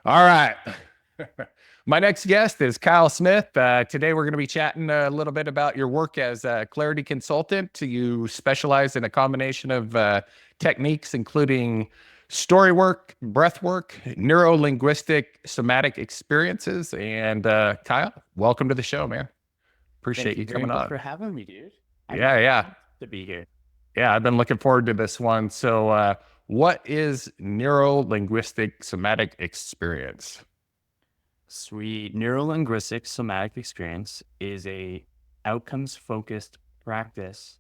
All right. My next guest is Kyle Smith. Today, we're going to be chatting a little bit about your work as a clarity consultant. You specialize in a combination of techniques, including story work, breath work, neurolinguistic, somatic experiences. And Kyle, welcome to the show, man. Thank Appreciate you you very coming much on. for having me, dude. I'm Yeah, yeah, pumped to be here. yeah. I've been looking forward to this one. So, what is neurolinguistic somatic experience? Sweet. Neurolinguistic somatic experience is a outcomes focused practice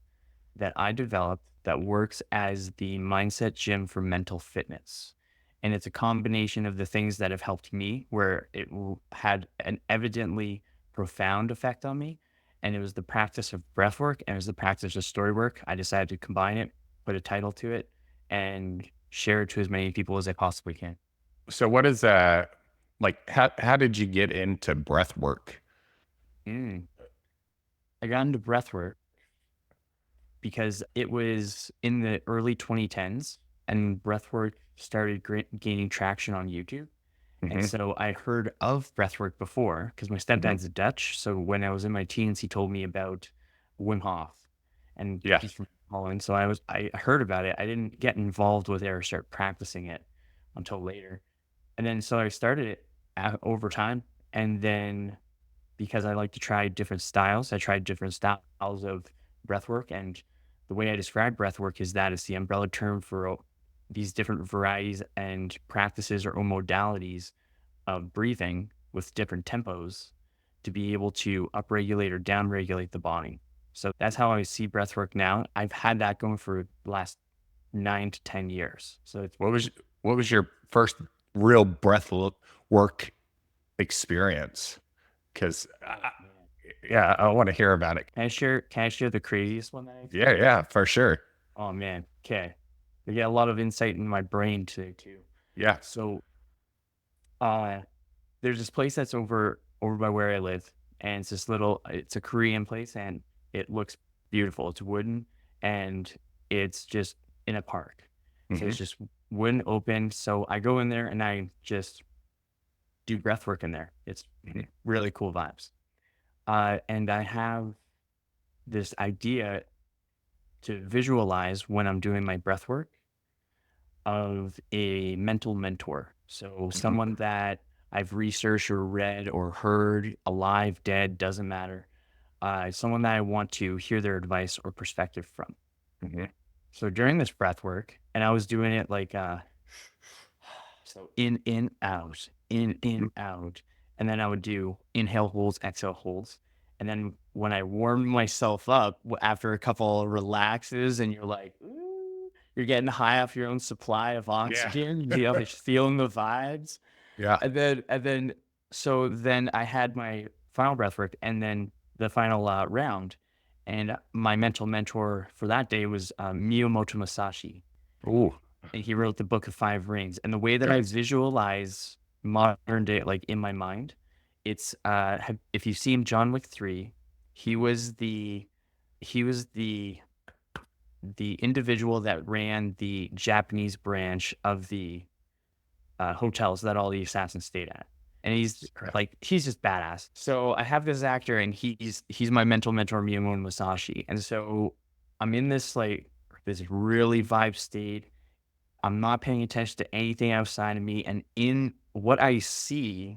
that I developed that works as the mindset gym for mental fitness. And it's a combination of the things that have helped me, where had an evidently profound effect on me. And it was the practice of breath work and it was the practice of story work. I decided to combine it, put a title to it, and share it to as many people as I possibly can. So what is like how did you get into breath work? Mm. I got into breath work because it was in the early 2010s and breathwork started gaining traction on YouTube. And Hmm. so I heard of breathwork before because my Hmm. stepdad's a Dutch. So when I was in my teens, he told me about Wim Hof and Yeah. he's from Holland. So I heard about it. I didn't get involved with it or start practicing it until later. And then so I started it over time. And then because I like to try different styles. I tried different styles of breathwork, and the way I describe breathwork is that it's the umbrella term for these different varieties and practices or modalities of breathing with different tempos to be able to upregulate or downregulate the body. So that's how I see breathwork now. I've had that going for the last 9 to 10 years. So it's What was your first real work experience? Because oh man. yeah, I want to hear about it. Can I share the craziest one that I Yeah, experienced? yeah, for sure. Oh man. Okay. I get a lot of insight in my brain today too. Yeah. So uh there's this place that's over by where I live, and it's a Korean place and it looks beautiful. It's wooden and it's just in a park. So Hmm. it's just wooden open. So I go in there and I just do breath work in there. It's Hmm. really cool vibes. And I have this idea to visualize when I'm doing my breath work of a mental mentor. So Hmm. someone that I've researched or read or heard, alive, dead, doesn't matter. Someone that I want to hear their advice or perspective from. Hmm. So during this breath work, and I was doing it like so in, out. And then I would do inhale holds, exhale holds. And then when I warmed myself up after a couple of relaxes and you're like, ooh, you're getting high off your own supply of Yeah. oxygen, just feeling the vibes. Yeah. So then I had my final breath work and then the final round. And my mental mentor for that day was Miyamoto Masashi, Ooh. and he wrote the Book of Five Rings. And the way that I visualize modern day, like in my mind, it's if you've seen John Wick 3, he was the he was the individual that ran the Japanese branch of the hotels that all the assassins stayed at. And he's just badass. So I have this actor and he's my mental mentor, Miyamoto Masashi. And so I'm in this really vibe state. I'm not paying attention to anything outside of me. And in what I see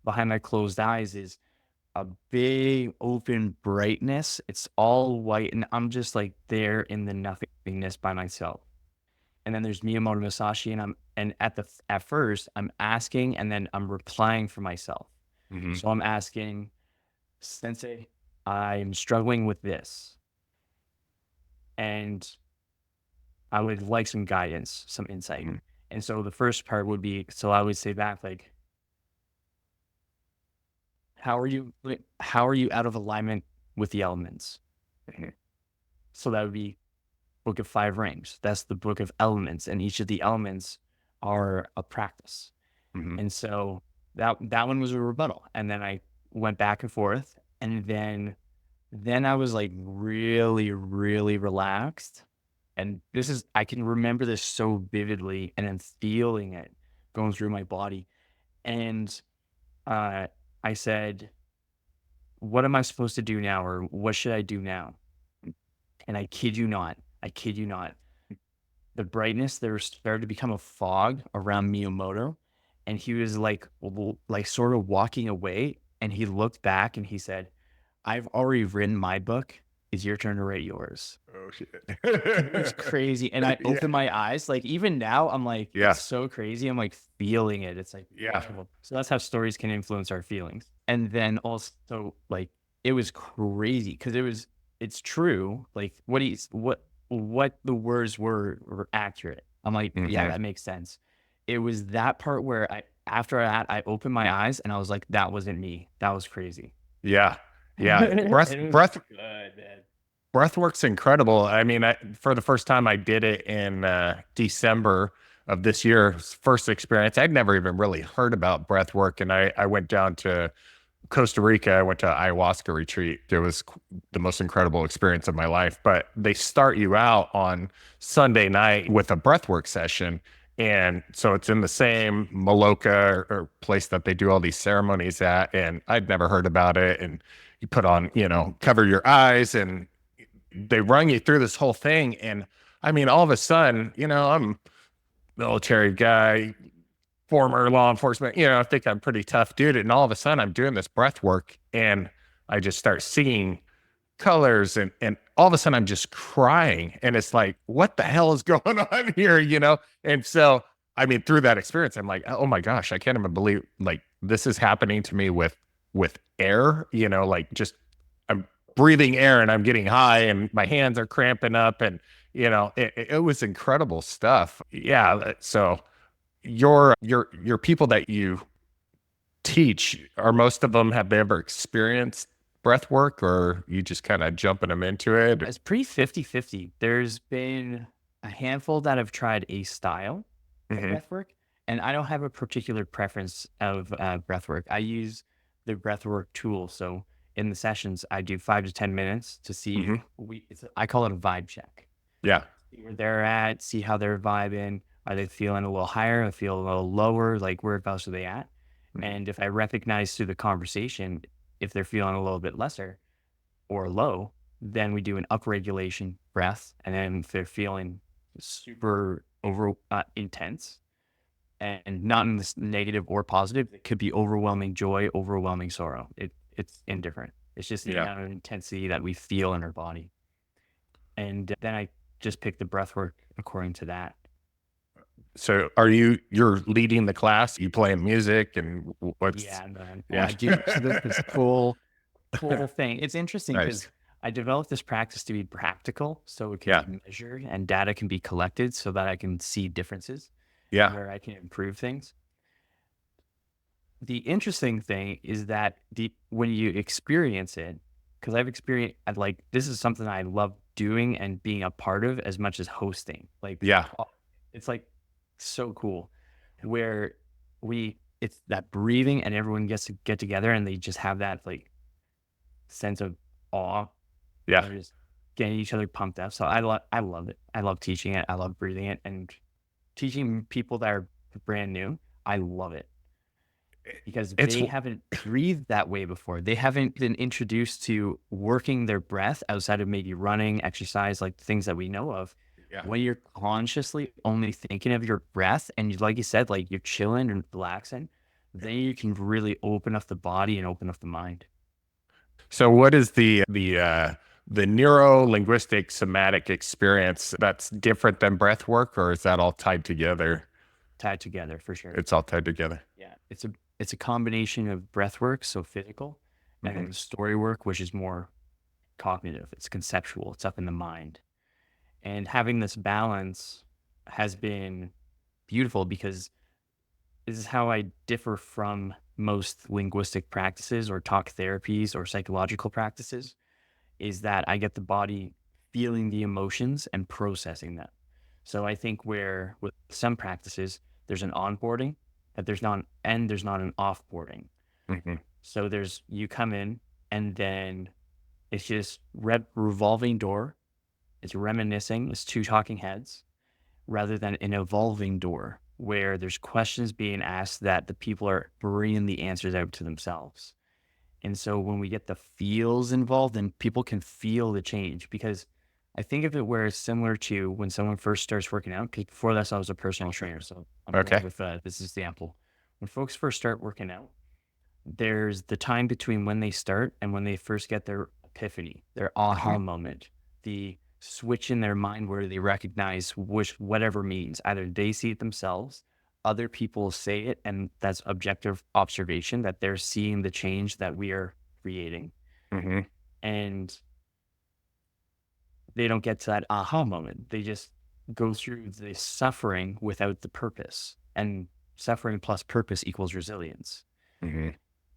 behind my closed eyes is a big open brightness. It's all white. And I'm just like there in the nothingness by myself. And then there's Miyamoto Musashi. And at first I'm asking and then I'm replying for myself. Hmm. So I'm asking, Sensei, I'm struggling with this. And I would like some guidance, some insight. Hmm. And so the first part would be, so I would say back like, how are you out of alignment with the elements? So that would be Book of Five Rings. That's the book of elements, and each of the elements are a practice. Hmm. And so that one was a rebuttal. And then I went back and forth, and then I was like really, really relaxed. And I can remember this so vividly and then feeling it going through my body. And I said, what am I supposed to do now? Or what should I do now? And I kid you not, the brightness, there started to become a fog around Miyamoto. And he was like, like sort of walking away. And he looked back and he said, I've already written my book. It's your turn to write yours. Oh shit. It was crazy. And I Yeah. opened my eyes. Like even now, I'm like, Yeah. it's so crazy. I'm like feeling it. It's like Yeah. incredible. So that's how stories can influence our feelings. And then also like it was crazy because it's true. Like what the words were accurate. I'm like, yeah, Mhm. that makes sense. It was that part where after that, I opened my eyes and I was like, that wasn't me. That was crazy. Yeah. Yeah. And it was good, man. Breathwork's incredible. I mean, for the first time, I did it in December of this year. First experience. I'd never even really heard about breathwork, and I went down to Costa Rica. I went to ayahuasca retreat. It was the most incredible experience of my life. But they start you out on Sunday night with a breathwork session. And so it's in the same Maloka or place that they do all these ceremonies at. And I'd never heard about it. And you put on, cover your eyes and they run you through this whole thing. And I mean, all of a sudden, I'm a military guy, former law enforcement, I think I'm a pretty tough dude. And all of a sudden I'm doing this breath work and I just start seeing colors and all of a sudden I'm just crying. And it's like, what the hell is going on here? And so, I mean, through that experience, I'm like, oh my gosh, I can't even believe like this is happening to me with air, like just I'm breathing air and I'm getting high and my hands are cramping up and it was incredible stuff. Yeah. So your people that you teach, are most of them, have they ever experienced breath work or you just kind of jumping them into it? It's pretty 50-50. There's been a handful that have tried a style of Hmm. breath work, and I don't have a particular preference of breath work. I use the breath work tool. So in the sessions, I do 5 to 10 minutes to see. Hmm. I call it a vibe check. Yeah. See where they're at, see how they're vibing. Are they feeling a little higher? Or feel a little lower? Like whereabouts are they at? Mhm. And if I recognize through the conversation if they're feeling a little bit lesser or low, then we do an upregulation breath. And then if they're feeling super over intense and not in this negative or positive, it could be overwhelming joy, overwhelming sorrow. It's indifferent. It's just the Yeah. amount of intensity that we feel in our body. And then I just pick the breath work according to that. So you're leading the class, you playing music and what's, Yeah, man. Well, yeah. I do. So there's this cool thing. It's interesting Nice. because I developed this practice to be practical, so it can Yeah. be measured and data can be collected so that I can see differences and Yeah. where I can improve things. The interesting thing is that when you experience it, because I've experienced like this is something I love doing and being a part of as much as hosting. Like Yeah. it's like so cool where it's that breathing and everyone gets to get together and they just have that like sense of awe. Yeah. They're just getting each other pumped up. So I love it. I love teaching it. I love breathing it and teaching people that are brand new. I love it because It's they haven't breathed that way before. They haven't been introduced to working their breath outside of maybe running, exercise, like things that we know of. yeah. When you're consciously only thinking of your breath and like you said, like you're chilling and relaxing, then you can really open up the body and open up the mind. So what is the neuro-linguistic somatic experience that's different than breath work, or is that all tied together? Tied together for sure. It's all tied together. Yeah. It's a combination of breath work, so physical, and Hmm. then story work, which is more cognitive. It's conceptual. It's up in the mind. And having this balance has been beautiful because this is how I differ from most linguistic practices or talk therapies or psychological practices is that I get the body feeling the emotions and processing them. So I think where with some practices, there's an onboarding that there's not an offboarding. Hmm. So there's you come in and then it's just revolving door. It's reminiscing. It's two talking heads rather than an evolving door where there's questions being asked that the people are bringing the answers out to themselves. And so when we get the feels involved, then people can feel the change, because I think of it where it's similar to when someone first starts working out. 'Cause before this, I was a personal trainer. So I'm going Okay. with this example. When folks first start working out, there's the time between when they start and when they first get their epiphany, their aha moment, the switch in their mind where they recognize whatever means. Either they see it themselves, other people say it, and that's objective observation that they're seeing the change that we are creating. Mm-hmm. And they don't get to that aha moment. They just go through the suffering without the purpose. And suffering plus purpose equals resilience. Mm-hmm.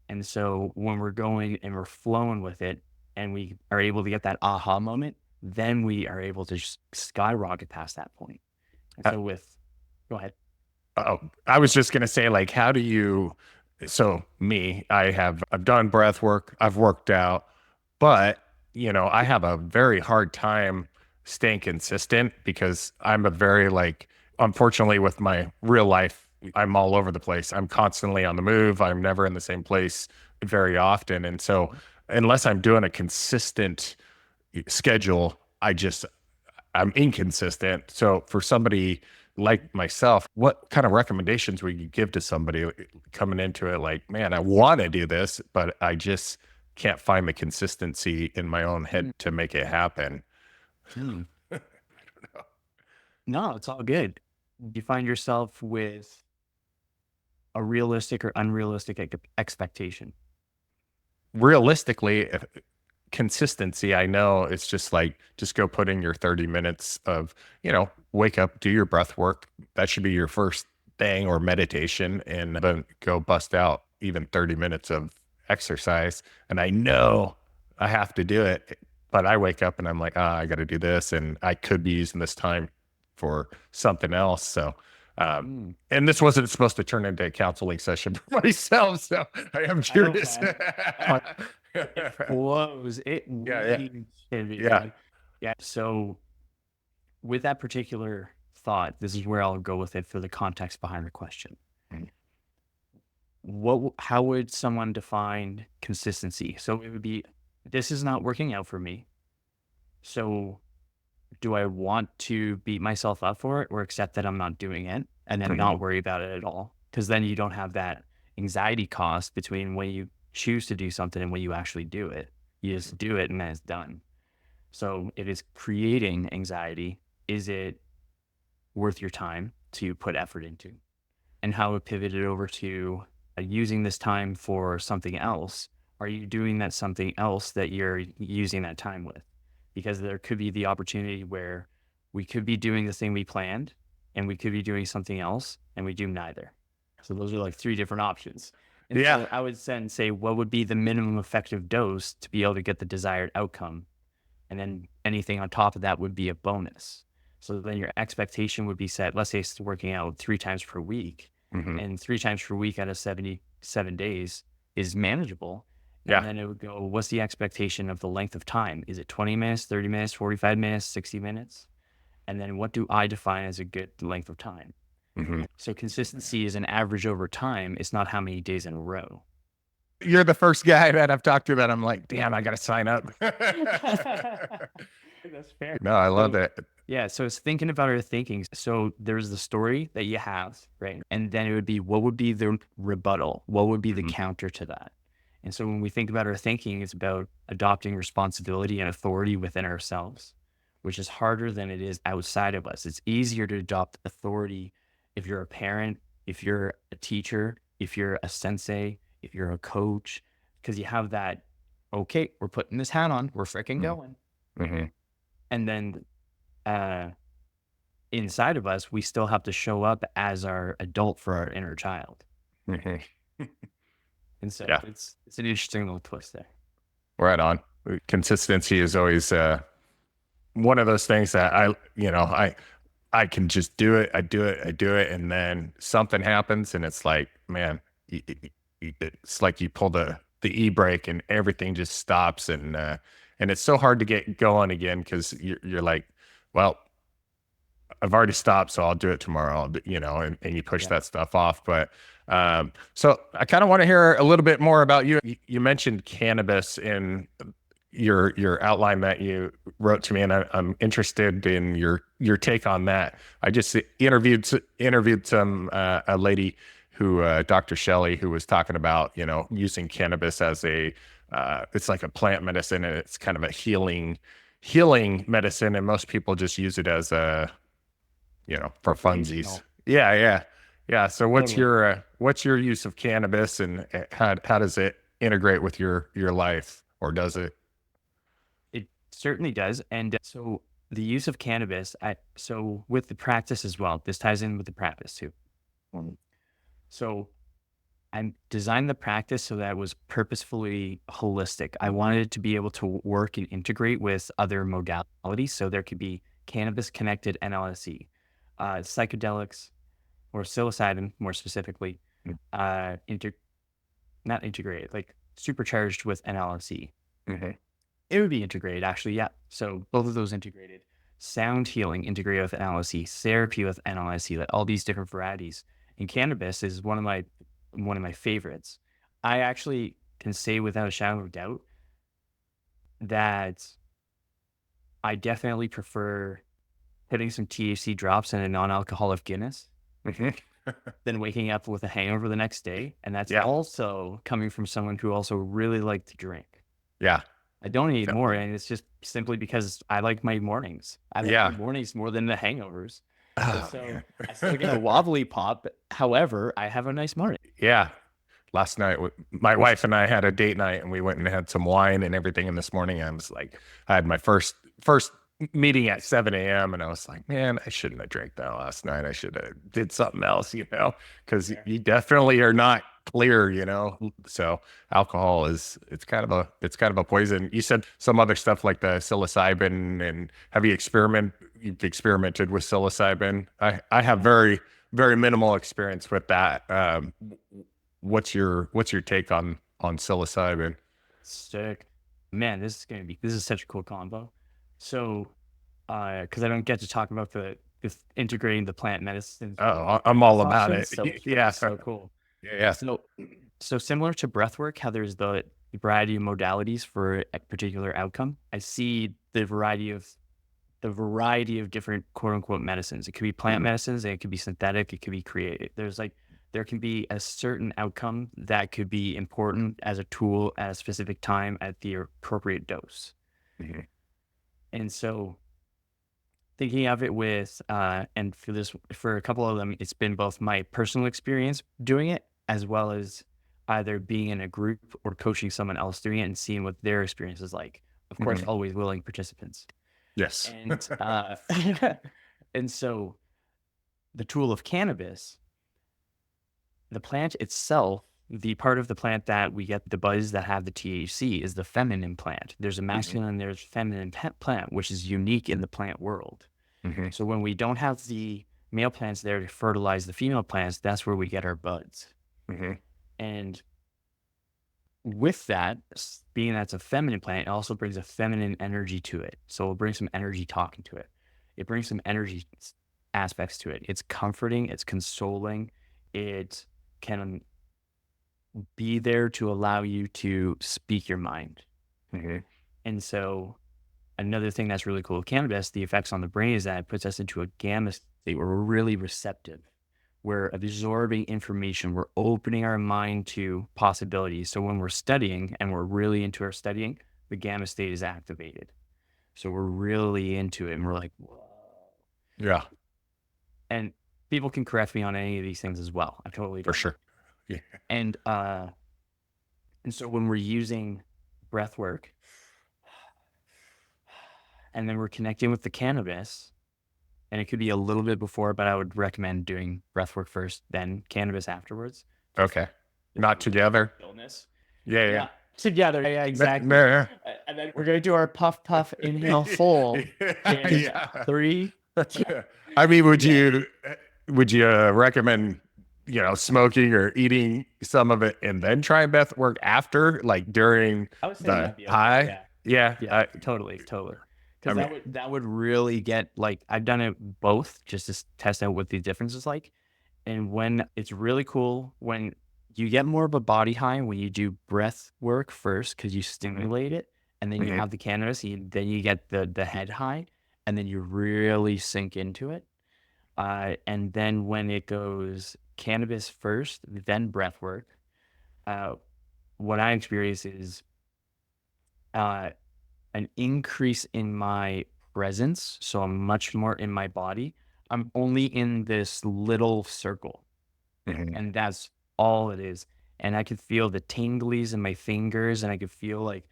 And so when we're going and we're flowing with it and we are able to get that aha moment, then we are able to skyrocket past that point. And so go ahead. Oh, I was just gonna say, like, how do you? So me, I've done breath work, I've worked out, but I have a very hard time staying consistent because I'm a very like, unfortunately, with my real life, I'm all over the place. I'm constantly on the move. I'm never in the same place very often, and so unless I'm doing a consistent schedule, I'm inconsistent. So for somebody like myself, what kind of recommendations would you give to somebody coming into it? Like, man, I want to do this, but I just can't find the consistency in my own head to make it happen. Mm. No, it's all good. You find yourself with a realistic or unrealistic expectation. Realistically, consistency, I know it's just like, just go put in your 30 minutes of, wake up, do your breath work. That should be your first thing, or meditation, and then go bust out even 30 minutes of exercise. And I know I have to do it, but I wake up and I'm like, I got to do this. And I could be using this time for something else. So, and this wasn't supposed to turn into a counseling session for myself. So I am curious. It flows. It Yeah, really can be, yeah. man. Yeah. So with that particular thought, this is where I'll go with it for the context behind the question. Mhm. How would someone define consistency? So it would be, this is not working out for me. So do I want to beat myself up for it, or accept that I'm not doing it and then not worry about it at all? Because then you don't have that anxiety cost between when you choose to do something and when you actually do it. You just do it and then it's done. So it is creating anxiety. Is it worth your time to put effort into? And how it pivoted over to using this time for something else. Are you doing that something else that you're using that time with? Because there could be the opportunity where we could be doing the thing we planned and we could be doing something else and we do neither. So those are like three different options. And Yeah. so I would then say, what would be the minimum effective dose to be able to get the desired outcome? And then anything on top of that would be a bonus. So then your expectation would be set. Let's say it's working out 3 times per week, Mhm. and 3 times per week out of 77 days is manageable. Yeah. And then it would go, what's the expectation of the length of time? Is it 20 minutes, 30 minutes, 45 minutes, 60 minutes? And then what do I define as a good length of time? Mhm. So consistency is an average over time. It's not how many days in a row. You're the first guy that I've talked to that I'm like, damn, I got to sign up. That's fair. No, I love it. Yeah, so it's thinking about our thinking. So there's the story that you have, right? And then it would be, what would be the rebuttal? What would be the counter to that? And so when we think about our thinking, it's about adopting responsibility and authority within ourselves, which is harder than it is outside of us. It's easier to adopt authority if you're a parent, if you're a teacher, if you're a sensei, if you're a coach, because you have that, okay, we're putting this hat on, we're freaking going. Mm-hmm. And then inside of us, we still have to show up as our adult for our inner child. Mm-hmm. And so Yeah. it's an interesting little twist there. Right on. Consistency is always one of those things that I can just do it. I do it. And then something happens and it's like, man, it's like you pull the e-brake and everything just stops. And it's so hard to get going again, because you're like, well, I've already stopped, so I'll do it tomorrow. And you push Yeah. that stuff off. But so I kind of want to hear a little bit more about you. You mentioned cannabis in your outline that you wrote to me, and I'm interested in your take on that. I just interviewed some a lady who Dr. Shelley, who was talking about using cannabis as a it's like a plant medicine, and it's kind of a healing medicine, and most people just use it as a for funsies. Recreational. Yeah. So Totally. what's your use of cannabis, and how does it integrate with your life, or does it? It certainly does. And so the use of cannabis, so with the practice as well, this ties in with the practice too. So I designed the practice so that it was purposefully holistic. I wanted it to be able to work and integrate with other modalities. So there could be cannabis connected NLSE, psychedelics, or psilocybin more specifically, uh, inter- not integrated, like supercharged with NLSE. Mm-hmm. It would be integrated, actually. Yeah. So both of those integrated. Sound healing integrated with NLSE, therapy with NLSE, like all these different varieties. And cannabis is one of my favorites. I actually can say without a shadow of a doubt that I definitely prefer putting some THC drops in a non-alcoholic Guinness than waking up with a hangover the next day. And that's Yeah. also coming from someone who also really liked to drink. Yeah. I don't need more, and it's just simply because I like my mornings. I like my mornings more than the hangovers. And so I still get a wobbly pop. However, I have a nice morning. Yeah. Last night, my wife and I had a date night, and we went and had some wine and everything. And this morning, I had my first meeting at 7 a.m. and I was like, man, I shouldn't have drank that last night. I should have did something else, because you definitely are not clear, So alcohol it's kind of a poison. You said some other stuff like the psilocybin, and you've experimented with psilocybin? I have very, very minimal experience with that. What's your take on psilocybin? Sick. Man, this is such a cool combo. So, because I don't get to talk about this integrating the plant medicine. Oh, I'm all about it. So Yeah. so cool. Yeah. So similar to breathwork, how there's the variety of modalities for a particular outcome. I see the variety of different quote unquote medicines. It could be plant medicines, and it could be synthetic, it could be created. There can be a certain outcome that could be important as a tool at a specific time at the appropriate dose. Mm-hmm. And so thinking of it with, and for a couple of them, it's been both my personal experience doing it, as well as either being in a group or coaching someone else doing it and seeing what their experience is like. Of course, always willing participants. Yes. And, and so the tool of cannabis, the plant itself, the part of the plant that we get the buds that have the THC is the feminine plant. There's a masculine and there's feminine plant, which is unique in the plant world. Mm-hmm. So when we don't have the male plants there to fertilize the female plants, that's where we get our buds. Mm-hmm. And with that, being that's a feminine plant, it also brings a feminine energy to it. So it'll bring some energy talking to it. It brings some energy aspects to it. It's comforting, it's consoling, it can be there to allow you to speak your mind. Mm-hmm. And so another thing that's really cool with cannabis, the effects on the brain, is that it puts us into a gamma state where we're really receptive. We're absorbing information. We're opening our mind to possibilities. So when we're studying and we're really into our studying, the gamma state is activated. So we're really into it and we're like, whoa. Yeah. And people can correct me on any of these things as well. I totally For sure. Yeah. And so when we're using breath work and then we're connecting with the cannabis, and it could be a little bit before, but I would recommend doing breath work first, then cannabis afterwards. Okay. Not together. Illness. Yeah. Together. Yeah, exactly. Yeah. And then we're going to do our puff, inhale, full. Yeah. 3. I mean, would you recommend, smoking or eating some of it and then try breath work after, like during I would say the that'd be okay. high? Yeah. Yeah, totally. I because mean, that would really get like I've done it both just to test out what the difference is like. And when it's really cool when you get more of a body high when you do breath work first because you mhm, stimulate it, and then you mhm, have the cannabis, then you get the head high, and then you really sink into it. And then when it goes cannabis first, then breath work, uh, what I experience is uh, an increase in my presence. So I'm much more in my body. I'm only in this little circle, mhm. and that's all it is. And I could feel the tinglies in my fingers, and I could feel like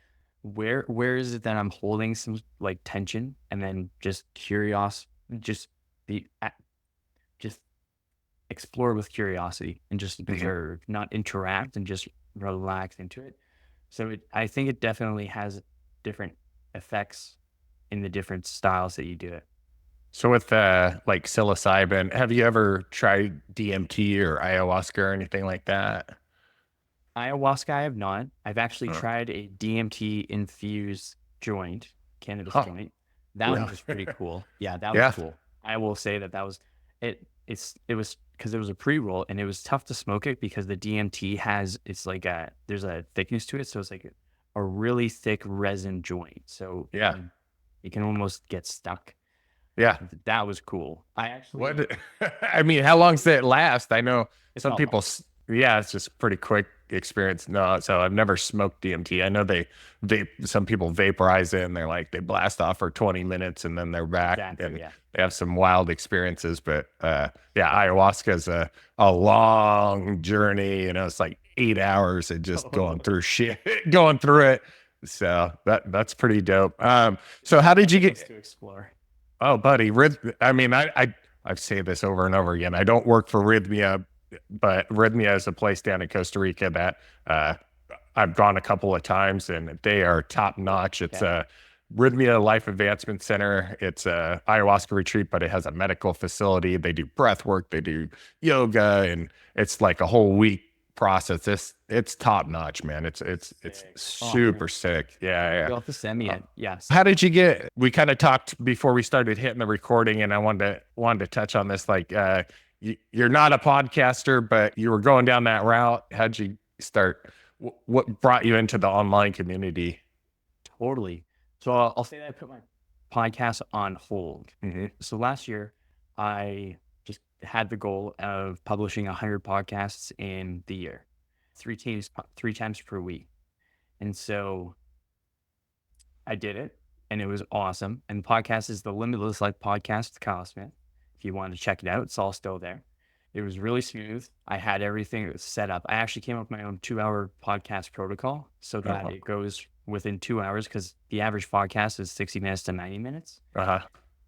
where is it that I'm holding some like tension, and then just curiosity, just be just explore with curiosity and just Mhm. observe, not interact, and just relax into it. So I think it definitely has different effects in the different styles that you do it. So with like psilocybin, have you ever tried DMT or ayahuasca or anything like that? Ayahuasca, I have not. I've actually Uh, tried a DMT infused joint, cannabis huh, joint. That really? one was pretty cool. Yeah, that was Yeah. cool. I will say that that was it. It was because it was a pre roll and it was tough to smoke it because the DMT has it's like a there's a thickness to it, so it's like a really thick resin joint. So Yeah. it can almost get stuck. Yeah. That was cool. I actually What I mean, how long does it last? I know it's some not people long. yeah, it's just pretty quick experience. No, so I've never smoked DMT. I know they some people vaporize it and they're like they blast off for 20 minutes and then they're back Exactly. and Yeah. they have some wild experiences. But yeah, ayahuasca is a long journey. You know, it's like 8 hours of just going Totally. through shit, going through it. So that's pretty dope. It's So how did you endless get to explore. Oh, buddy, I mean, I've said this over and over again. I don't work for Rhythmia, but Rhythmia is a place down in Costa Rica that uh, I've gone a couple of times, and they are top notch. It's Okay. a Rhythmia Life Advancement Center. It's a ayahuasca retreat, but it has a medical facility. They do breath work, they do yoga, and it's like a whole week process. It's top notch, man. It's Sick. Oh, super sick. Yeah, you'll have to send me yeah. it. Yes. How did you get? We kind of talked before we started hitting the recording, and I wanted to touch on this. Like, you're not a podcaster, but you were going down that route. How'd you start? What brought you into the online community? Totally. So I'll say that I put my podcast on hold. Hmm. So last year, I just had the goal of publishing 100 podcasts in the year, three times per week. And so I did it, and it was awesome. And the podcast is the Limitless Life Podcast with Kyle Smith. If you want to check it out, it's all still there. It was really smooth. I had everything set up. I actually came up with my own 2 hour podcast protocol so that Uh-huh. it goes within 2 hours because the average podcast is 60 minutes to 90 minutes. Uh-huh.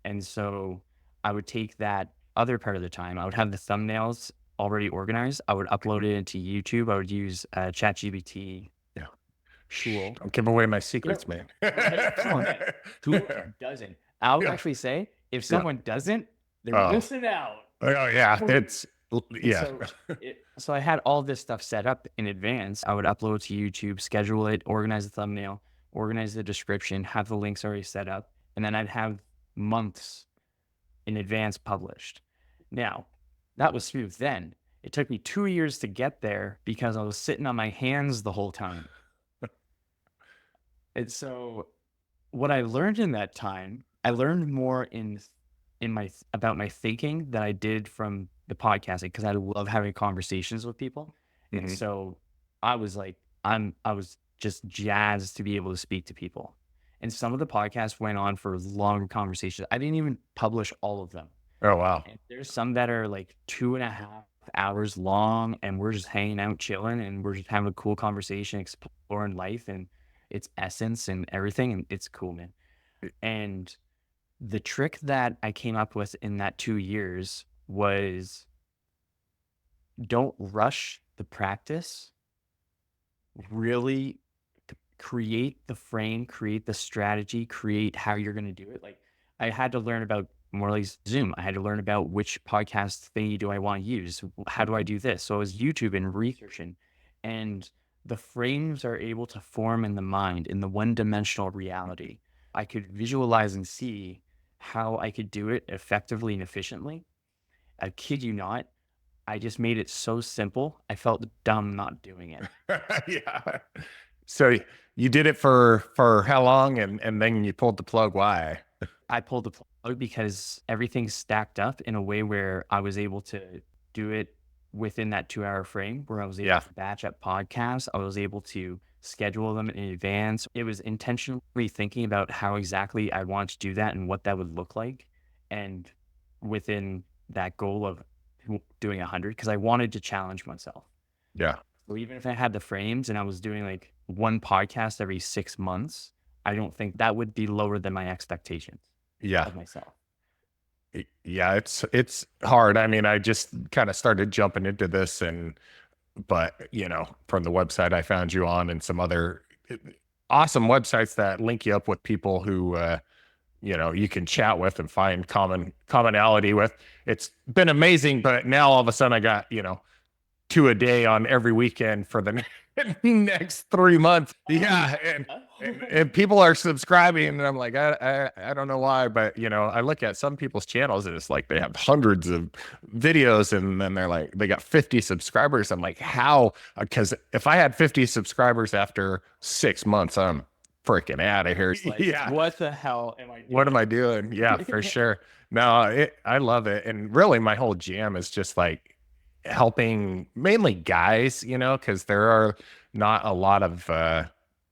And so I would take that other part of the time. I would have the thumbnails already organized. I would upload it into YouTube. I would use ChatGPT Yeah. Shh, tool. don't give away my You know, secrets, man. right? Oh, man. Who doesn't? I would Yeah. actually say if Yeah. someone doesn't, they're Oh. missing out. Oh yeah. And Yeah. so I had all this stuff set up in advance. I would upload to YouTube, schedule it, organize the thumbnail, organize the description, have the links already set up, and then I'd have months in advance published. Now, that was smooth then. It took me 2 years to get there because I was sitting on my hands the whole time. And so what I learned in that time, I learned more in my about my thinking than I did from the podcasting because I love having conversations with people. And Mhm. so I was like, I was just jazzed to be able to speak to people. And some of the podcasts went on for longer conversations. I didn't even publish all of them. Oh wow. And there's some that are like 2.5 hours long, and we're just hanging out, chilling, and we're just having a cool conversation, exploring life and its essence and everything. And it's cool, man. And the trick that I came up with in that 2 years was don't rush the practice. Really create the frame, create the strategy, create how you're going to do it. Like I had to learn about more like Zoom. I had to learn about which podcast thingy do I want to use? How do I do this? So I was YouTube and researching, and the frames are able to form in the mind in the one dimensional reality. I could visualize and see how I could do it effectively and efficiently. I kid you not, I just made it so simple. I felt dumb not doing it. Yeah. So you did it for how long, and then you pulled the plug? Why? I pulled the plug because everything stacked up in a way where I was able to do it within that 2 hour frame, where I was able Yeah. to batch up podcasts. I was able to schedule them in advance. It was intentionally thinking about how exactly I want to do that and what that would look like. And within that goal of doing 100, because I wanted to challenge myself. Yeah. So even if I had the frames and I was doing like one podcast every 6 months, I don't think that would be lower than my expectations Yeah. of myself. Yeah, it's hard. I mean, I just kind of started jumping into this, but from the website I found you on and some other awesome websites that link you up with people who you can chat with and find commonality with. It's been amazing, but now all of a sudden I got, 2 a day on every weekend for the next 3 months. Yeah. And people are subscribing, and I'm like, I don't know why, but I look at some people's channels and it's like they have hundreds of videos, and then they're like, they got 50 subscribers. I'm like, how? Because if I had 50 subscribers after 6 months, I'm freaking out of here. Like, Yeah. what the hell am I doing? What am I doing? Yeah, for sure. No, I love it. And really my whole jam is just like helping mainly guys, because there are not a lot of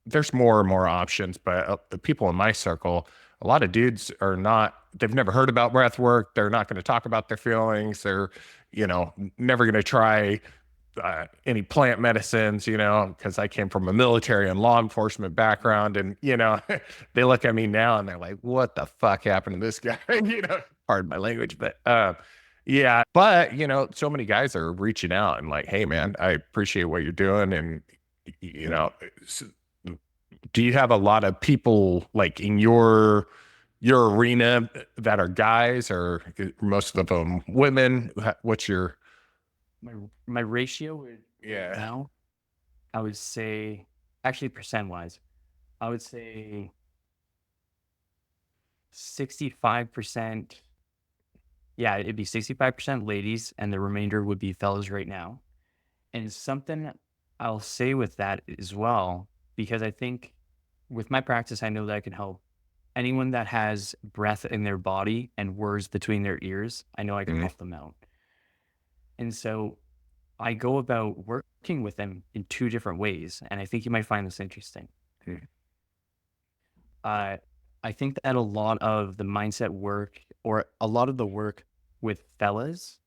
there's more and more options, but the people in my circle, a lot of dudes are not, they've never heard about breath work. They're not going to talk about their feelings. They're, never going to try any plant medicines, because I came from a military and law enforcement background, and they look at me now and they're like, "What the fuck happened to this guy?" Pardon my language, but yeah. But so many guys are reaching out and like, "Hey, man, I appreciate what you're doing," and s- do you have a lot of people like in your arena that are guys, or most of them women? What's your My ratio right yeah? now, I would say, actually percent wise, I would say 65%. Yeah, it'd be 65% ladies, and the remainder would be fellas right now. And something I'll say with that as well, because I think with my practice, I know that I can help anyone that has breath in their body and words between their ears. I know I can Mhm. help them out. And so I go about working with them in two different ways. And I think you might find this interesting. Mhm. Uh, I think that a lot of the mindset work or a lot of the work with fellas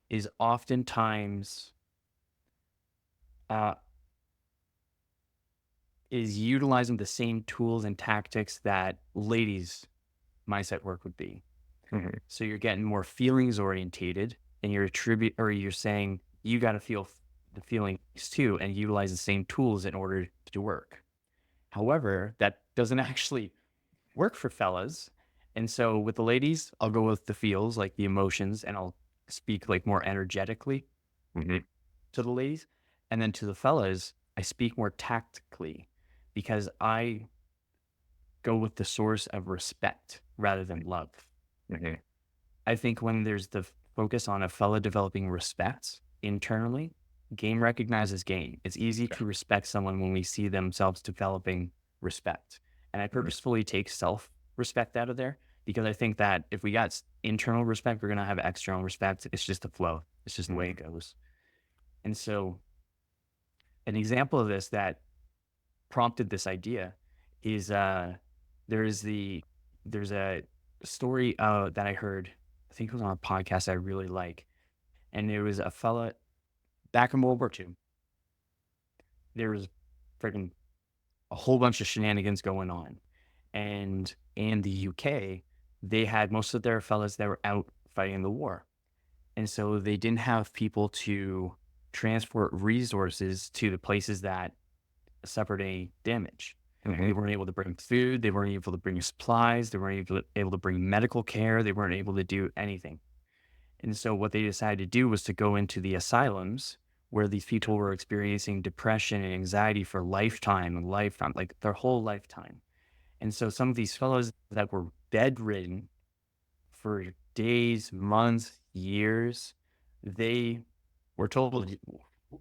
is oftentimes uh, is utilizing the same tools and tactics that ladies mindset work would be. Mhm. So you're getting more feelings orientated, and you're saying you got to feel the feelings too and utilize the same tools in order to work. However, that doesn't actually work for fellas. And so with the ladies, I'll go with the feels, like the emotions, and I'll speak like more energetically Mhm. to the ladies. And then to the fellas, I speak more tactically because I go with the source of respect rather than love. Mhm. I think when there's the focus on a fella developing respect internally, game recognizes game. It's easy Yeah. to respect someone when we see themselves developing respect. And I purposefully take self respect out of there because I think that if we got internal respect, we're going to have external respect. It's just a flow, it's just the way it goes. And so, an example of this that prompted this idea is there's the there's a story that I heard. I think it was on a podcast I really like, and there was a fella back in World War II. There was freaking a whole bunch of shenanigans going on, and in the UK, they had most of their fellas that were out fighting the war, and so they didn't have people to transport resources to the places that suffered any damage. They Mhm. weren't able to bring food. They weren't able to bring supplies. They weren't able to bring medical care. They weren't able to do anything. And so what they decided to do was to go into the asylums where these people were experiencing depression and anxiety for lifetime and lifetime, like their whole lifetime. And so some of these fellows that were bedridden for days, months, years, they were told,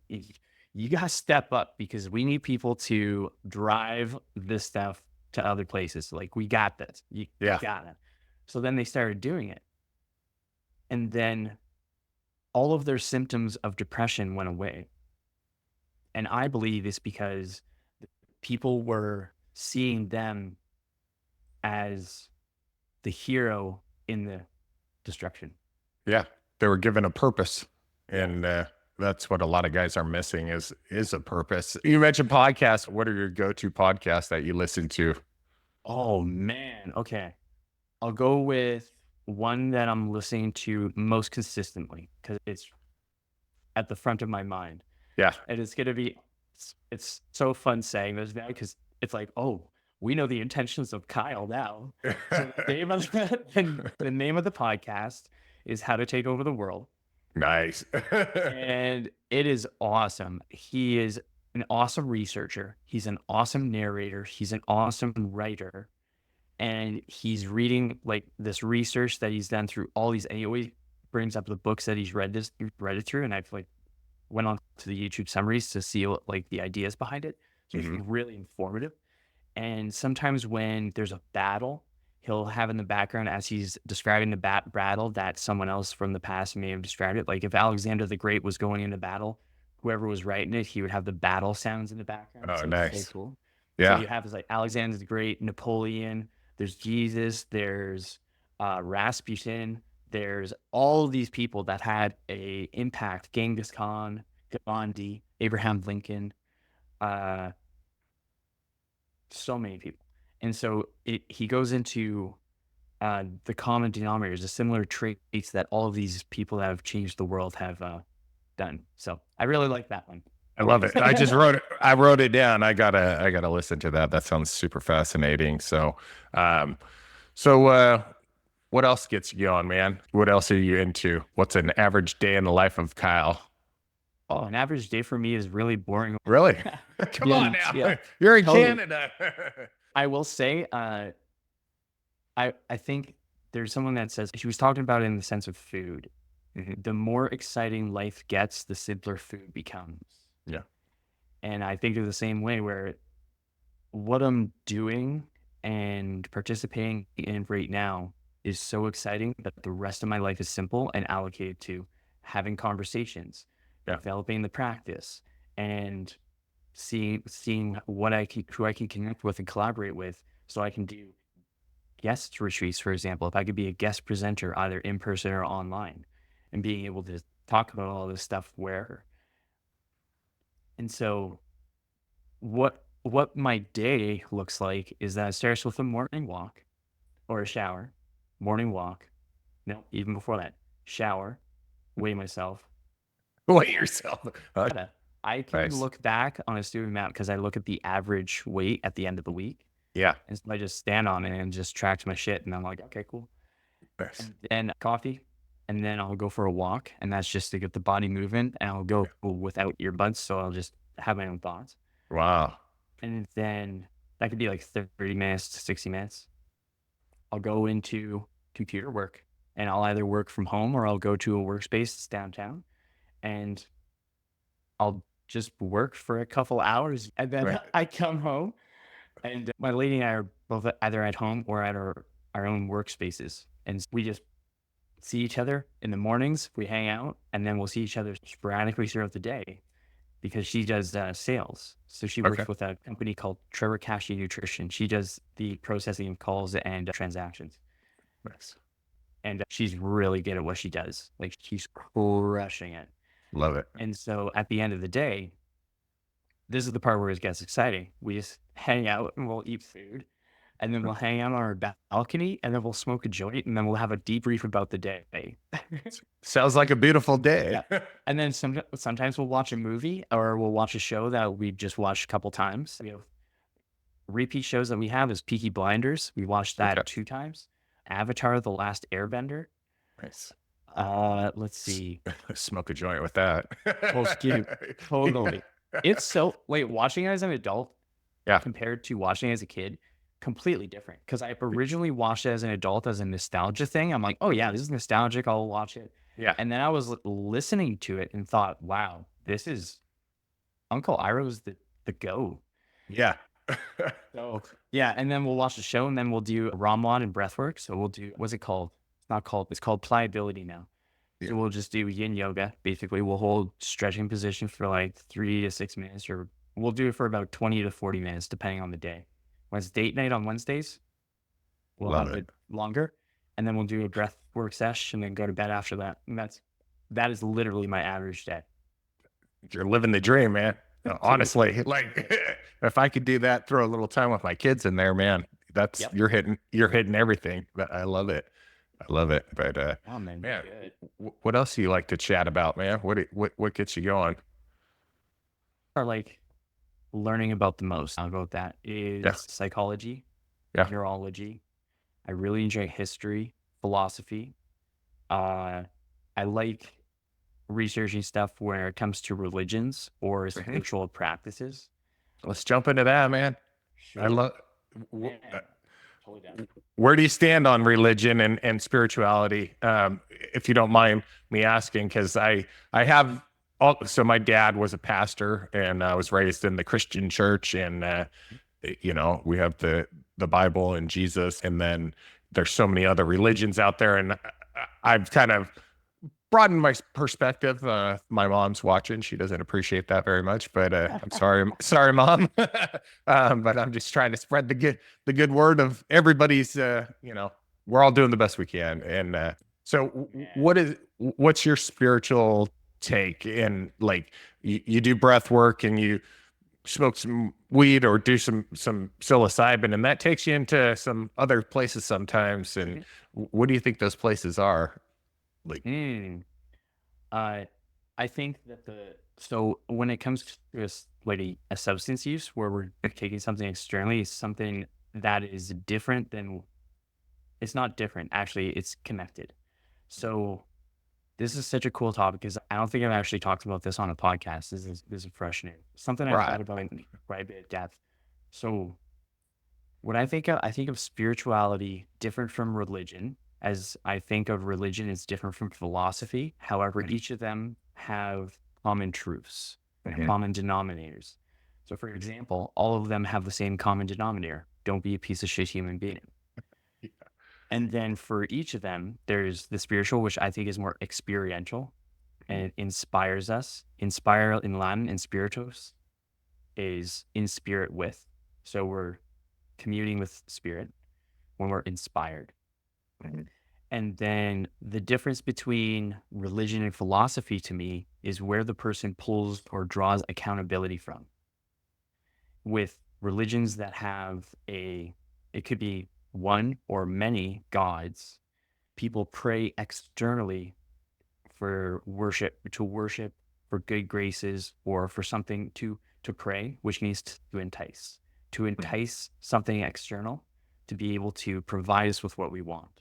you got to step up because we need people to drive this stuff to other places. Like, we got this. You Yeah. got it. So then they started doing it. And then all of their symptoms of depression went away. And I believe it's because people were seeing them as the hero in the destruction. Yeah. They were given a purpose. And that's what a lot of guys are missing is a purpose. You mentioned podcasts. What are your go-to podcasts that you listen to? Oh, man. Okay. I'll go with one that I'm listening to most consistently because it's at the front of my mind. Yeah. And it's going to be, it's so fun saying this now because it's like, oh, we know the intentions of Kyle now. So the name of the podcast is How to Take Over the World. Nice. And it is awesome. He is an awesome researcher. He's an awesome narrator. He's an awesome writer. And he's reading like this research that he's done through all these, and he always brings up the books that he's read it through. And I've like went on to the YouTube summaries to see what, like the ideas behind it. So it's really informative. And sometimes when there's a battle, he'll have in the background as he's describing the battle that someone else from the past may have described it. Like if Alexander the Great was going into battle, whoever was writing it, he would have the battle sounds in the background. Oh, so nice. It's so cool. Yeah. So you have this like Alexander the Great, Napoleon, there's Jesus, there's Rasputin, there's all of these people that had a impact. Genghis Khan, Gandhi, Abraham Lincoln, so many people. And so he goes into the common denominators, the similar traits that all of these people that have changed the world have done. So I really like that one. I love it. I just wrote it. I wrote it down. I gotta listen to that. That sounds super fascinating. So, what else gets you going, man? What else are you into? What's an average day in the life of Kyle? Oh, an average day for me is really boring. Really? Come on now. Yeah, You're in totally. Canada. I will say, I think there's someone that says, she was talking about it in the sense of food. The more exciting life gets, the simpler food becomes. Yeah. And I think of the same way where what I'm doing and participating in right now is so exciting that the rest of my life is simple and allocated to having conversations, developing the practice, and seeing who I can connect with and collaborate with, so I can do guest retreats, for example. If I could be a guest presenter, either in person or online, and being able to talk about all this stuff wherever. And so what my day looks like is that it starts with a morning walk or a shower, morning walk. No, even before that, shower, weigh myself. Weigh yourself. I can look back on a student map because I look at the average weight at the end of the week. Yeah. And so I just stand on it and just track my shit. And I'm like, okay, cool. Nice. And then coffee. And then I'll go for a walk. And that's just to get the body moving. And I'll go without earbuds. So I'll just have my own thoughts. Wow. And then that could be like 30 minutes to 60 minutes. I'll go into computer work. And I'll either work from home or I'll go to a workspace that's downtown. And I'll just work for a couple hours. And then I come home. And my lady and I are both either at home or at our own workspaces. And we just see each other in the mornings. We hang out, and then we'll see each other sporadically throughout the day because she does sales. So she works with a company called Trevor Cashy Nutrition. She does the processing of calls and transactions. Nice. And she's really good at what she does. Like, she's crushing it. Love it. And so at the end of the day, this is the part where it gets exciting. We just hang out and we'll eat food, and then we'll hang out on our balcony, and then we'll smoke a joint, and then we'll have a debrief about the day. Sounds like a beautiful day. Yeah. And then sometimes we'll watch a movie or we'll watch a show that we just watched a couple times. You know, repeat shows that we have is Peaky Blinders. We watched that 2 times. Avatar: The Last Airbender. Nice. Let's see. Smoke a joint with that. Totally. It's so, watching it as an adult, yeah, compared to watching it as a kid, completely different. Because I originally watched it as an adult as a nostalgia thing. I'm like, oh yeah, this is nostalgic. I'll watch it. Yeah. And then I was listening to it and thought, wow, this is Uncle Iroh's the go. Yeah. So yeah, and then we'll watch the show, and then we'll do Ramwad and Breathwork. So we'll do, what's it called? It's not called. It's called pliability now. Yeah. So we'll just do yin yoga. Basically, we'll hold stretching position for like 3 to 6 minutes, or we'll do it for about 20 to 40 minutes, depending on the day. When it's date night on Wednesdays, we'll Love have it. it longer, and then we'll do a breath work session and then go to bed after that. And that is literally my average day. You're living the dream, man. Honestly, like if I could do that, throw a little time with my kids in there, man, that's Yep. you're hitting everything. But I love it. I love it. But Oh man, man, good. what else do you like to chat about, man? What gets you going? Or like learning about the most. I'll go with that. Is Yeah. psychology, Yeah. neurology. I really enjoy history, philosophy. I like researching stuff where it comes to religions or Mhm. spiritual practices. Let's jump into that, man. I Sure. love. Yeah, totally down. Where do you stand on religion and spirituality? If you don't mind me asking, because I have so my dad was a pastor and I was raised in the Christian church, and we have the Bible and Jesus, and then there's so many other religions out there, and I've kind of broadened my perspective. My mom's watching; she doesn't appreciate that very much, but I'm sorry, mom. But I'm just trying to spread the good word of everybody's. We're all doing the best we can, and so what's your spiritual take? And like you do breath work and you smoke some weed or do some psilocybin, and that takes you into some other places sometimes. And what do you think those places are? Like, Mm. Uh, I think that so when it comes to like a substance use where we're taking something externally, it's something that is different than, it's not different. Actually, it's connected. So this is such a cool topic because I don't think I've actually talked about this on a podcast. This is fresh new. Something I've right. thought about in quite a bit of depth. So when I think of spirituality different from religion, as I think of religion as different from philosophy. However, each of them have common truths, Mhm. common denominators. So, for example, all of them have the same common denominator: don't be a piece of shit human being. And then for each of them, there's the spiritual, which I think is more experiential and it inspires us. Inspire in Latin and spiritus is in spirit with. So we're communing with spirit when we're inspired. Mhm. And then the difference between religion and philosophy to me is where the person pulls or draws accountability from. With religions that have it could be one or many gods, people pray externally for worship, for good graces, or for something to pray, which means to entice something external to be able to provide us with what we want.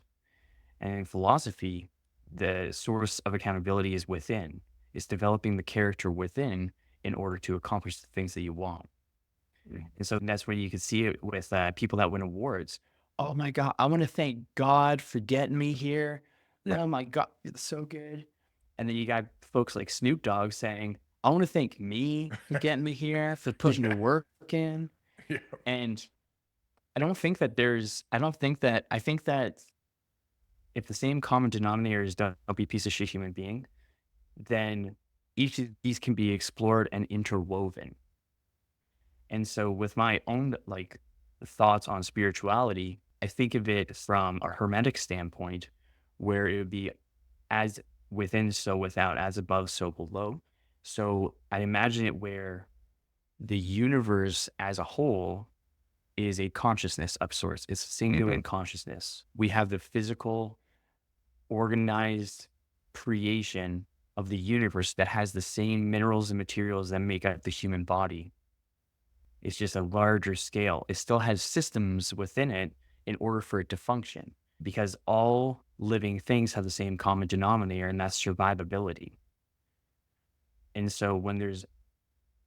And in philosophy, the source of accountability is within. It's developing the character within in order to accomplish the things that you want. And so that's where you can see it with people that win awards. Oh my God, I want to thank God for getting me here. Yeah. Oh my God, it's so good. And then you got folks like Snoop Dogg saying, I want to thank me for getting me here, for putting the Yeah. work in. Yeah. And I think that if the same common denominator is don't be a piece of shit human being, then each of these can be explored and interwoven. And so with my own like thoughts on spirituality, I think of it from a hermetic standpoint, where it would be as within, so without, as above, so below. So I imagine it where the universe as a whole is a consciousness of sorts. It's a singular Mhm. consciousness. We have the physical, organized creation of the universe that has the same minerals and materials that make up the human body. It's just a larger scale. It still has systems within it in order for it to function because all living things have the same common denominator, and that's survivability. And so when there's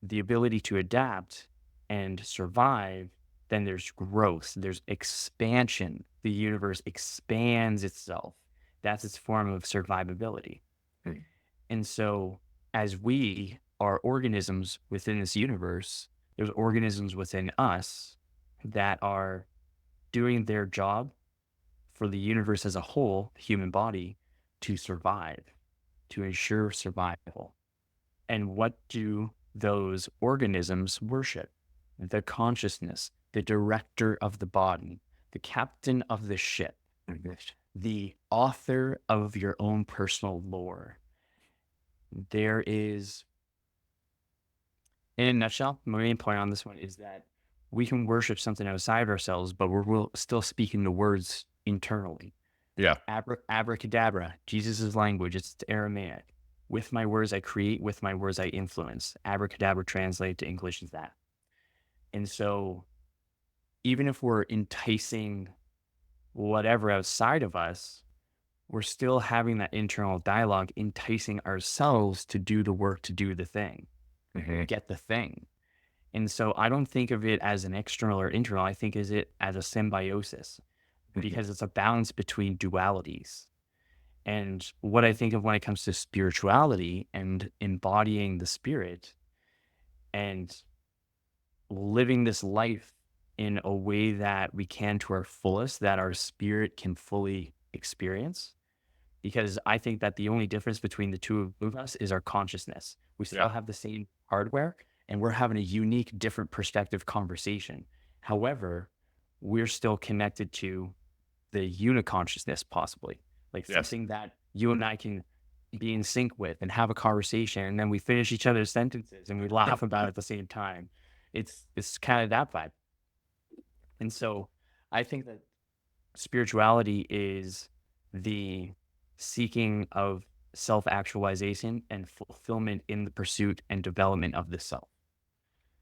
the ability to adapt and survive, then there's growth, there's expansion. The universe expands itself. That's its form of survivability. Mm. And so, as we are organisms within this universe, there's organisms within us that are doing their job for the universe as a whole, the human body, to survive, to ensure survival. And what do those organisms worship? The consciousness, the director of the body, the captain of the ship, the author of your own personal lore. There is, in a nutshell, my main point on this one is that we can worship something outside ourselves, but we're still speaking the words internally. Yeah. Abracadabra, Jesus' language, it's Aramaic. With my words I create, with my words I influence. Abracadabra translated to English is that. And so even if we're enticing whatever outside of us, we're still having that internal dialogue, enticing ourselves to do the work, to do the thing, get the thing. And so I don't think of it as an external or internal. I think of it as a symbiosis because it's a balance between dualities. And what I think of when it comes to spirituality and embodying the spirit and living this life in a way that we can to our fullest, that our spirit can fully experience. Because I think that the only difference between the two of us is our consciousness. We still have the same hardware and we're having a unique, different perspective conversation. However, we're still connected to the uniconsciousness, possibly like something that you and I can be in sync with and have a conversation, and then we finish each other's sentences and we laugh about it at the same time. It's kind of that vibe. And so I think that spirituality is the seeking of self-actualization and fulfillment in the pursuit and development of the self.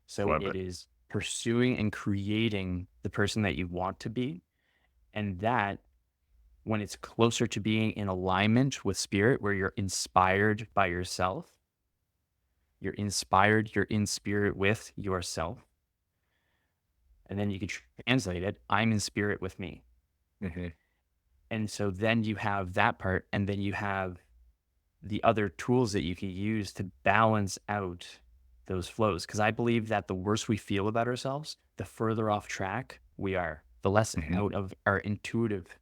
So it is pursuing and creating the person that you want to be. And that, when it's closer to being in alignment with spirit, where you're inspired by yourself, you're inspired, you're in spirit with yourself. And then you can translate it, I'm in spirit with me. And so then you have that part, and then you have the other tools that you can use to balance out those flows. Because I believe that the worse we feel about ourselves, the further off track we are, the less out of our intuitive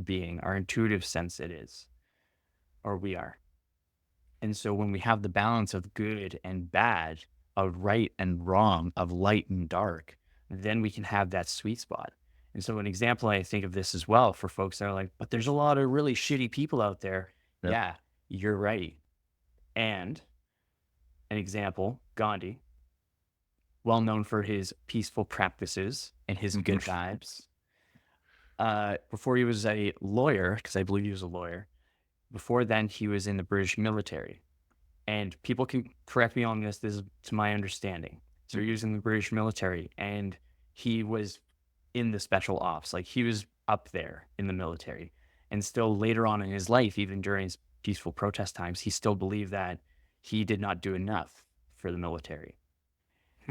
being, our intuitive sense it is, or we are. And so when we have the balance of good and bad, of right and wrong, of light and dark, then we can have that sweet spot. And so an example, I think of this as well for folks that are like, but there's a lot of really shitty people out there. Yeah, you're right. And an example, Gandhi, well known for his peaceful practices and his good vibes. Before he was a lawyer, because I believe he was a lawyer, before then he was in the British military. And people can correct me on this is to my understanding. So he was in the British military and he was in the special ops, like he was up there in the military. And still later on in his life, even during his peaceful protest times, he still believed that he did not do enough for the military.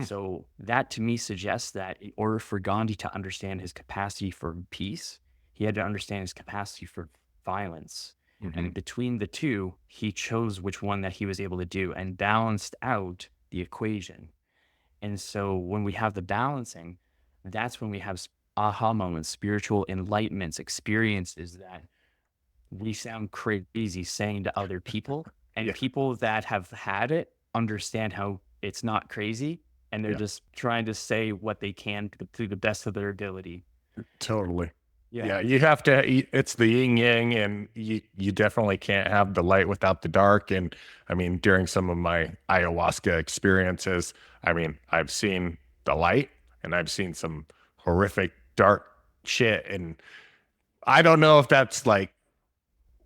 So that to me suggests that in order for Gandhi to understand his capacity for peace, he had to understand his capacity for violence. And between the two, he chose which one that he was able to do and balanced out the equation. And so when we have the balancing, that's when we have aha moments, spiritual enlightenments, experiences that we sound crazy saying to other people. And people that have had it understand how it's not crazy. And they're just trying to say what they can to the best of their ability. Totally. Yeah, you have to, it's the yin yang, and you definitely can't have the light without the dark. And I mean, during some of my ayahuasca experiences, I mean, I've seen the light and I've seen some horrific dark shit. And I don't know if that's like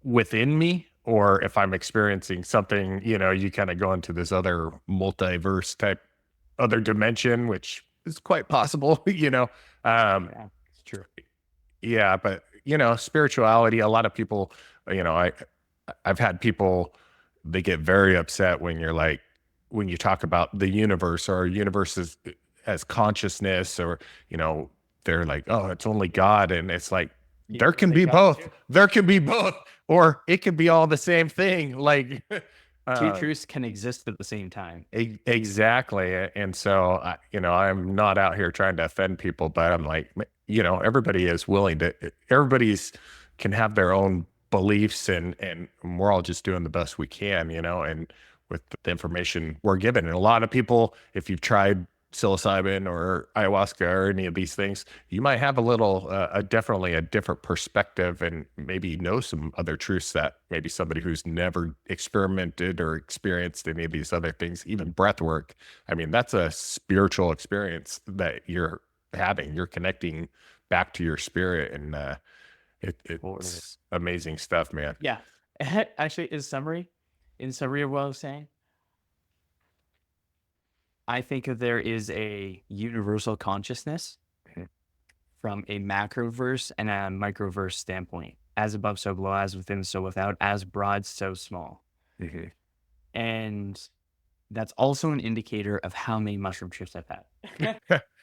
within me or if I'm experiencing something, you kind of go into this other multiverse type, other dimension, which is quite possible, Yeah, it's true. Yeah, but spirituality, a lot of people, I've had people, they get very upset when you're like, when you talk about the universe, or universe is as consciousness, or, you know, they're like, oh, it's only God. And it's like, You there can can say be God both. too. There can be both, or it can be all the same thing. Like, Two uh, truths can exist at the same time. exactly. And so, you know, I'm not out here trying to offend people, but I'm like, you know, everybody is willing to, everybody's can have their own beliefs, and we're all just doing the best we can, you know, and with the information we're given. And a lot of people, if you've tried psilocybin or ayahuasca or any of these things, you might have a little, definitely a different perspective, and maybe know some other truths that maybe somebody who's never experimented or experienced any of these other things, even breath work. I mean, that's a spiritual experience that you're having. You're connecting back to your spirit, and Totally. it's amazing stuff, man. Yeah. Actually, in summary of what I was saying, I think that there is a universal consciousness Mhm. from a macroverse and a microverse standpoint. As above, so below, as within, so without, as broad, so small. Mhm. And that's also an indicator of how many mushroom trips I've had.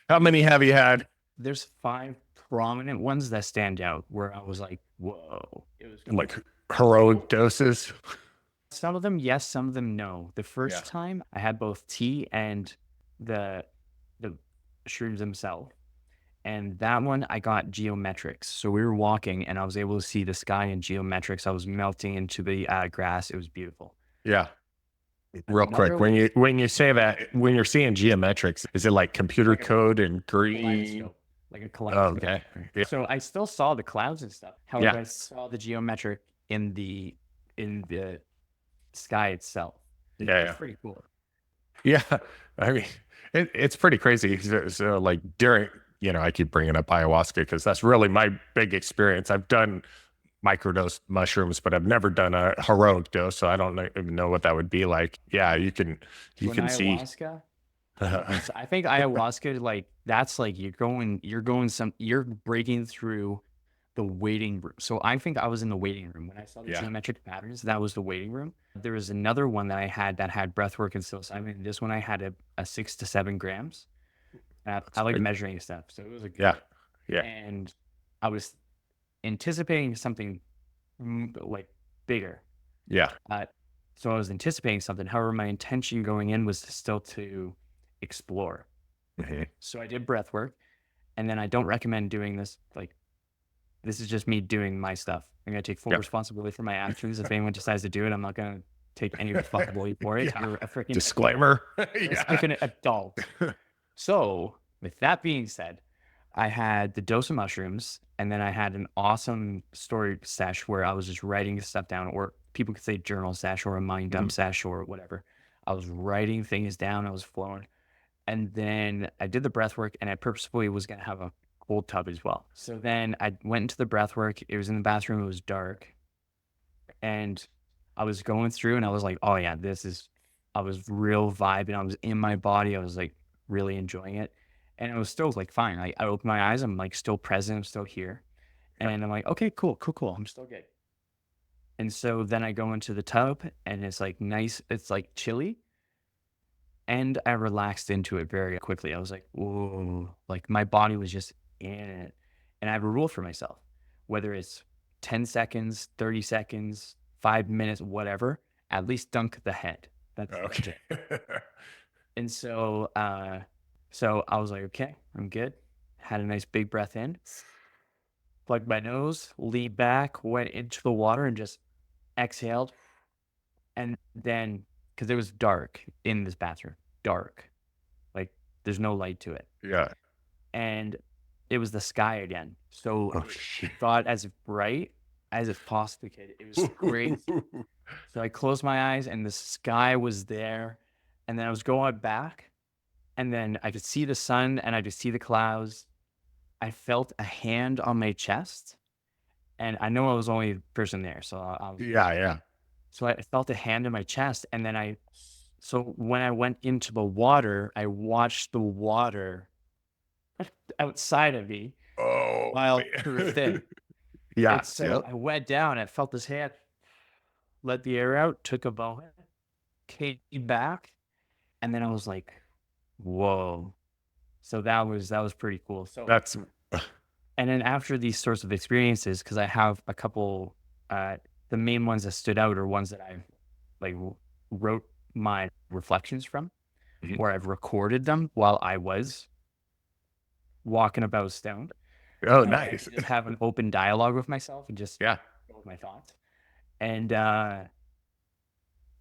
How many have you had? There's 5 prominent ones that stand out where I was like, whoa. It was Like heroic doses? some of them, yes, some of them, no. The Yeah. first time I had both tea and the the shrooms themselves. And that one I got geometrics. So we were walking and I was able to see the sky in geometrics. I was melting into the grass. It was beautiful. Yeah. Real Another quick, when you say that, when you're seeing geometrics, is it like computer like a code and green? kaleidoscope. Like a Oh, kaleidoscope. okay. Yeah. So I still saw the clouds and stuff. However, Yeah. I saw the geometric in the sky itself. Yeah. It's Yeah. pretty cool. Yeah. I mean, it's pretty crazy. So, like during, you know, I keep bringing up ayahuasca because that's really my big experience. I've done microdose mushrooms, but I've never done a heroic dose, so I don't even know what that would be like. Yeah, you So in can see. ayahuasca, so I think ayahuasca, like that's like you're breaking through the waiting room. So I think I was in the waiting room when I saw the Yeah. geometric patterns. That was the waiting room. There was another one that I had that had breathwork and psilocybin. This one I had a 6 to 7 grams. I That's like big. measuring stuff, so it was a Yeah. good. Yeah. And I was anticipating something like bigger. Yeah. Uh, so I was anticipating something. However, my intention going in was still to explore. Mhm. So I did breath work, and then I don't recommend doing this. Like, this is just me doing my stuff. I'm gonna take full Yep. responsibility for my actions. If anyone decides to do it, I'm not gonna take any responsibility for it. Yeah. You're a freaking Disclaimer. you're a Yeah. freaking adult. So, with that being said, I had the dose of mushrooms, and then I had an awesome story sesh where I was just writing stuff down, or people could say journal sesh or a mind dump Mhm. sesh or whatever. I was writing things down, I was flowing. And then I did the breath work, and I purposefully was going to have a cold tub as well. So then I went into the breath work. It was in the bathroom, it was dark. And I was going through, and I was like, oh, yeah, I was real vibing. I was in my body. I was like really enjoying it. And it was still like fine. I opened my eyes. I'm like still present. I'm still here. Yeah. And I'm like, okay, cool, cool, cool. I'm still good. And so then I go into the tub, and it's like nice. It's like chilly. And I relaxed into it very quickly. I was like, whoa, like my body was just in it. And I have a rule for myself, whether it's 10 seconds, 30 seconds, 5 minutes, whatever, at least dunk the head. That's Okay. it. And so I was like, okay, I'm good. Had a nice big breath in, plugged my nose, leaned back, went into the water and just exhaled. And then, because it was dark in this bathroom, dark, like there's no light to it. Yeah. And it was the sky again. So Oh, it shit. got as bright as it possibly could. It was crazy. So I closed my eyes and the sky was there. And then I was going back and then I could see the sun and I could see the clouds. I felt a hand on my chest and I know I was the only person there. So I was, Yeah. Yeah. so I felt a hand in my chest. And then so when I went into the water, I watched the water outside of me Oh, while through a man. thing. Yeah. And so Yep. I went down, I felt his hand, let the air out, took a moment, came back, and then I was like, whoa. So that was pretty cool. So That's and then after these sorts of experiences, because I have a couple, the main ones that stood out are ones that I like wrote my reflections from, Mhm. where I've recorded them while I was walking about stoned. Oh, So I nice. could just have an open dialogue with myself and just Yeah. go with my thoughts. And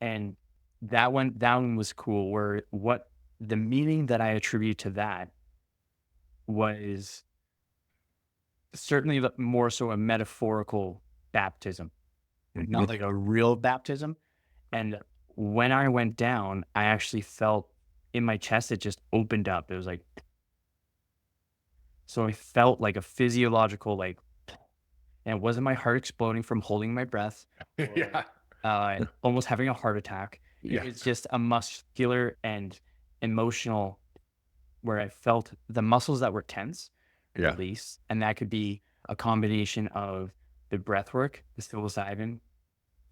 and that one was cool. Where what the meaning that I attribute to that was certainly more so a metaphorical baptism, Mhm. not like a real baptism. And when I went down, I actually felt in my chest, it just opened up. It was like, so I felt like a physiological, like, and it wasn't my heart exploding from holding my breath or Yeah. almost having a heart attack. It Yeah. was just a muscular and emotional where I felt the muscles that were tense Yeah. release. And that could be a combination of the breath work, the psilocybin,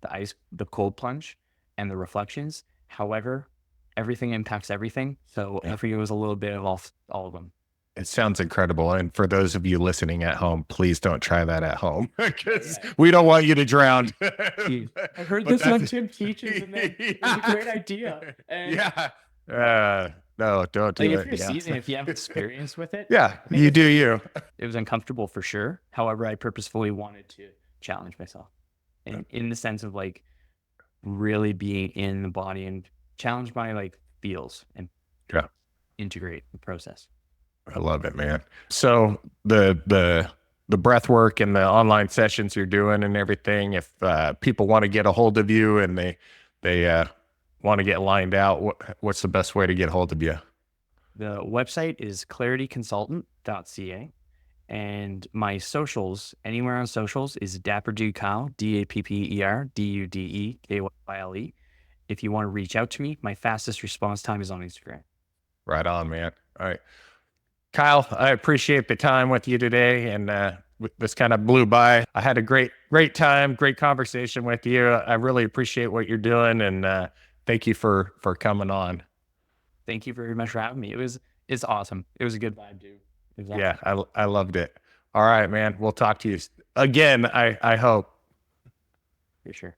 the ice, the cold plunge, and the reflections. However, everything impacts everything. So I Yeah. think it was a little bit of all of them. It sounds incredible. And for those of you listening at home, please don't try that at home because Yeah. we don't want you to drown. Jeez. I heard But this on that's Tim Teaches, and then it was a great idea. And yeah. No, don't like, do if it. you're Yeah. seasoned, if you have experience with it, Yeah, I mean, you do you. it was uncomfortable for sure. However, I purposefully wanted to challenge myself in the sense of like really being in the body and challenge my like feels and Yeah. integrate the process. I love it, man. So the breath work and the online sessions you're doing and everything, if people want to get a hold of you and they want to get lined out, what's the best way to get a hold of you? The website is clarityconsultant.ca. And my socials, anywhere on socials, is Dapper Dude Kyle, DapperDudeKyle. If you want to reach out to me, my fastest response time is on Instagram. Right on, man. All right. Kyle, I appreciate the time with you today, and this kind of blew by. I had a great time, great conversation with you. I really appreciate what you're doing, and thank you for coming on. Thank you very much for having me. It's awesome. It was a good vibe, dude. It was Yeah, awesome. I loved it. All right, man. We'll talk to you again. I hope. For sure.